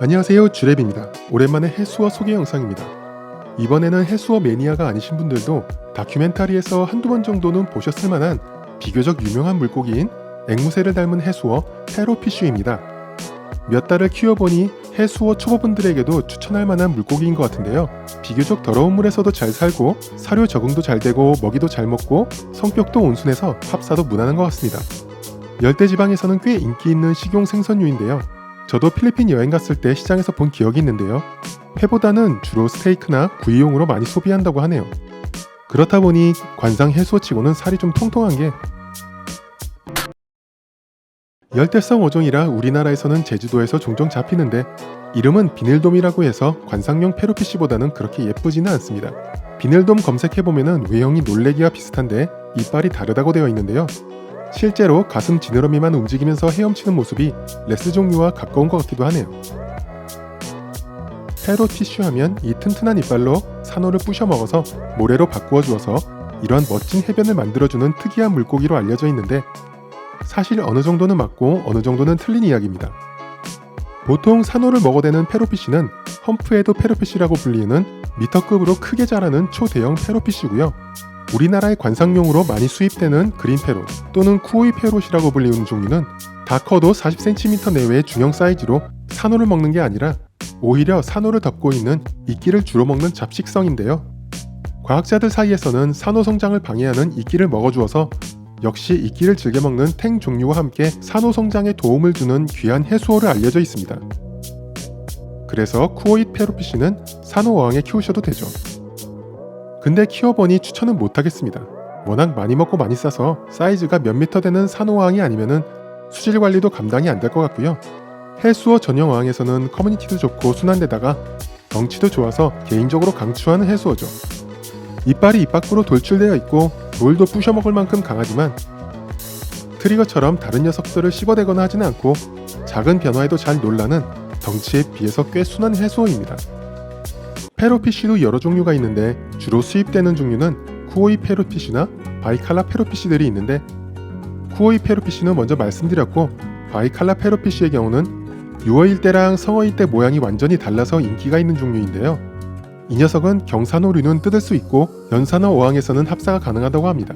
안녕하세요, 주랩입니다. 오랜만에 해수어 소개 영상입니다. 이번에는 해수어 매니아가 아니신 분들도 다큐멘터리에서 한두 번 정도는 보셨을 만한 비교적 유명한 물고기인 앵무새를 닮은 해수어 패로피쉬입니다. 몇 달을 키워보니 해수어 초보분들에게도 추천할 만한 물고기인 것 같은데요. 비교적 더러운 물에서도 잘 살고 사료 적응도 잘 되고 먹이도 잘 먹고 성격도 온순해서 합사도 무난한 것 같습니다. 열대지방에서는 꽤 인기 있는 식용 생선류인데요. 저도 필리핀 여행 갔을 때 시장에서 본 기억이 있는데요. 회보다는 주로 스테이크나 구이용으로 많이 소비한다고 하네요. 그렇다 보니 관상 해수어치고는 살이 좀 통통한 게 열대성 어종이라 우리나라에서는 제주도에서 종종 잡히는데 이름은 비늘돔이라고 해서 관상용 패로피쉬보다는 그렇게 예쁘지는 않습니다. 비늘돔 검색해보면 외형이 놀래기와 비슷한데 이빨이 다르다고 되어 있는데요. 실제로 가슴 지느러미만 움직이면서 헤엄치는 모습이 레스 종류와 가까운 것 같기도 하네요. 패로피쉬 하면 이 튼튼한 이빨로 산호를 부셔 먹어서 모래로 바꾸어 주어서 이런 멋진 해변을 만들어주는 특이한 물고기로 알려져 있는데 사실 어느 정도는 맞고 어느 정도는 틀린 이야기입니다. 보통 산호를 먹어대는 패로피쉬는 험프헤드 패로피쉬라고 불리는 미터급으로 크게 자라는 초대형 패로피쉬고요. 우리나라의 관상용으로 많이 수입되는 그린패롯 또는 쿠오이패롯이라고 불리는 종류는 다 커도 40cm 내외의 중형 사이즈로 산호를 먹는 게 아니라 오히려 산호를 덮고 있는 이끼를 주로 먹는 잡식성인데요. 과학자들 사이에서는 산호 성장을 방해하는 이끼를 먹어주어서 역시 이끼를 즐겨 먹는 탱 종류와 함께 산호 성장에 도움을 주는 귀한 해수어로 알려져 있습니다. 그래서 쿠오이 패로피쉬는 산호 어항에 키우셔도 되죠. 근데 키워보니 추천은 못하겠습니다. 워낙 많이 먹고 많이 싸서 사이즈가 몇 미터 되는 산호 어항이 아니면은 수질 관리도 감당이 안 될 것 같고요. 해수어 전용 어항에서는 커뮤니티도 좋고 순한데다가 덩치도 좋아서 개인적으로 강추하는 해수어죠. 이빨이 입 밖으로 돌출되어 있고 돌도 부셔 먹을 만큼 강하지만 트리거처럼 다른 녀석들을 씹어대거나 하지는 않고 작은 변화에도 잘 놀라는 덩치에 비해서 꽤 순한 해수어입니다. 패로피쉬도 여러 종류가 있는데 주로 수입되는 종류는 쿠오이 패로피쉬나 바이칼라 패로피쉬들이 있는데 쿠오이 패로피쉬는 먼저 말씀드렸고 바이칼라 패로피쉬의 경우는 유어일 때랑 성어일 때 모양이 완전히 달라서 인기가 있는 종류인데요. 이 녀석은 경산호류는 뜯을 수 있고 연산어 어항에서는 합사가 가능하다고 합니다.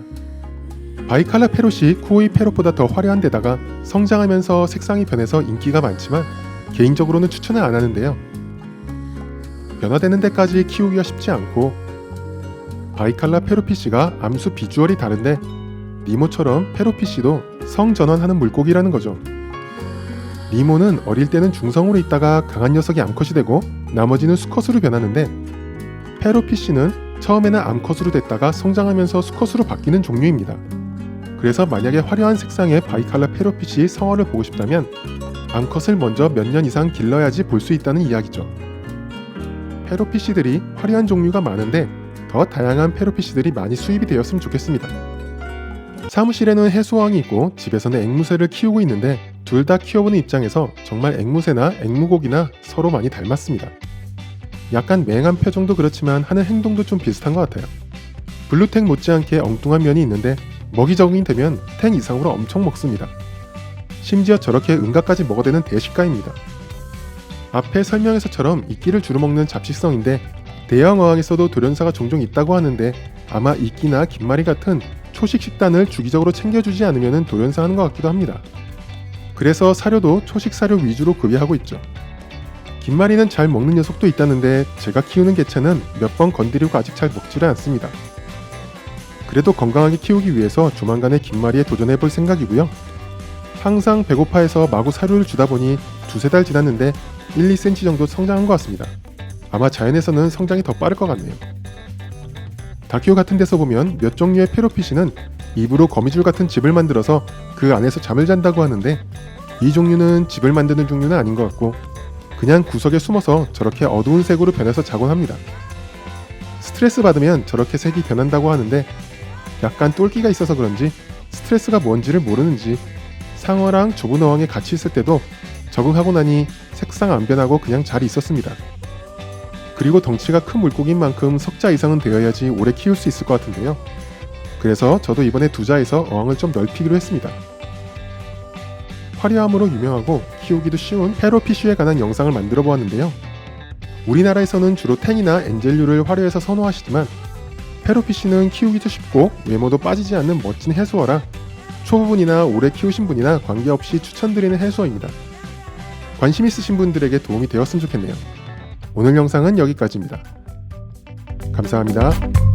바이칼라 패롯이 쿠오이 패롯보다 더 화려한 데다가 성장하면서 색상이 변해서 인기가 많지만 개인적으로는 추천을 안 하는데요. 변화되는 데까지 키우기가 쉽지 않고 바이칼라 패로피쉬가 암수 비주얼이 다른데 니모처럼 패로피쉬도 성전환하는 물고기라는 거죠. 니모는 어릴 때는 중성으로 있다가 강한 녀석이 암컷이 되고 나머지는 수컷으로 변하는데 패로피쉬는 처음에는 암컷으로 됐다가 성장하면서 수컷으로 바뀌는 종류입니다. 그래서 만약에 화려한 색상의 바이칼라 패로피쉬 성어를 보고 싶다면 암컷을 먼저 몇 년 이상 길러야지 볼 수 있다는 이야기죠. 패로피쉬들이 화려한 종류가 많은데 더 다양한 패로피쉬들이 많이 수입이 되었으면 좋겠습니다. 사무실에는 해수어항이 있고 집에서는 앵무새를 키우고 있는데 둘 다 키워보는 입장에서 정말 앵무새나 앵무고기나 서로 많이 닮았습니다. 약간 맹한 표정도 그렇지만 하는 행동도 좀 비슷한 것 같아요. 블루탱 못지않게 엉뚱한 면이 있는데 먹이 적응이 되면 탱 이상으로 엄청 먹습니다. 심지어 저렇게 응가까지 먹어대는 대식가입니다. 앞에 설명에서처럼 이끼를 주로 먹는 잡식성인데 대형 어항에서도 돌연사가 종종 있다고 하는데 아마 이끼나 김말이 같은 초식 식단을 주기적으로 챙겨주지 않으면 돌연사하는 것 같기도 합니다. 그래서 사료도 초식 사료 위주로 구비하고 있죠. 김말이는 잘 먹는 녀석도 있다는데 제가 키우는 개체는 몇 번 건드리고 아직 잘 먹지를 않습니다. 그래도 건강하게 키우기 위해서 조만간에 김말이에 도전해볼 생각이고요. 항상 배고파해서 마구 사료를 주다 보니 두세 달 지났는데 1, 2cm 정도 성장한 것 같습니다. 아마 자연에서는 성장이 더 빠를 것 같네요. 다큐 같은 데서 보면 몇 종류의 패로피쉬는 입으로 거미줄 같은 집을 만들어서 그 안에서 잠을 잔다고 하는데 이 종류는 집을 만드는 종류는 아닌 것 같고 그냥 구석에 숨어서 저렇게 어두운 색으로 변해서 자곤 합니다. 스트레스 받으면 저렇게 색이 변한다고 하는데 약간 똘끼가 있어서 그런지 스트레스가 뭔지를 모르는지 상어랑 좁은 어항에 같이 있을 때도 적응하고 나니 색상 안 변하고 그냥 잘 있었습니다. 그리고 덩치가 큰 물고기인 만큼 석자 이상은 되어야지 오래 키울 수 있을 것 같은데요. 그래서 저도 이번에 두자에서 어항을 좀 넓히기로 했습니다. 화려함으로 유명하고 키우기도 쉬운 페로피쉬에 관한 영상을 만들어 보았는데요. 우리나라에서는 주로 탱이나 엔젤류를 활용해서 선호하시지만 페로피쉬는 키우기도 쉽고 외모도 빠지지 않는 멋진 해수어라 초보분이나 오래 키우신 분이나 관계없이 추천드리는 해수어입니다. 관심 있으신 분들에게 도움이 되었으면 좋겠네요. 오늘 영상은 여기까지입니다. 감사합니다.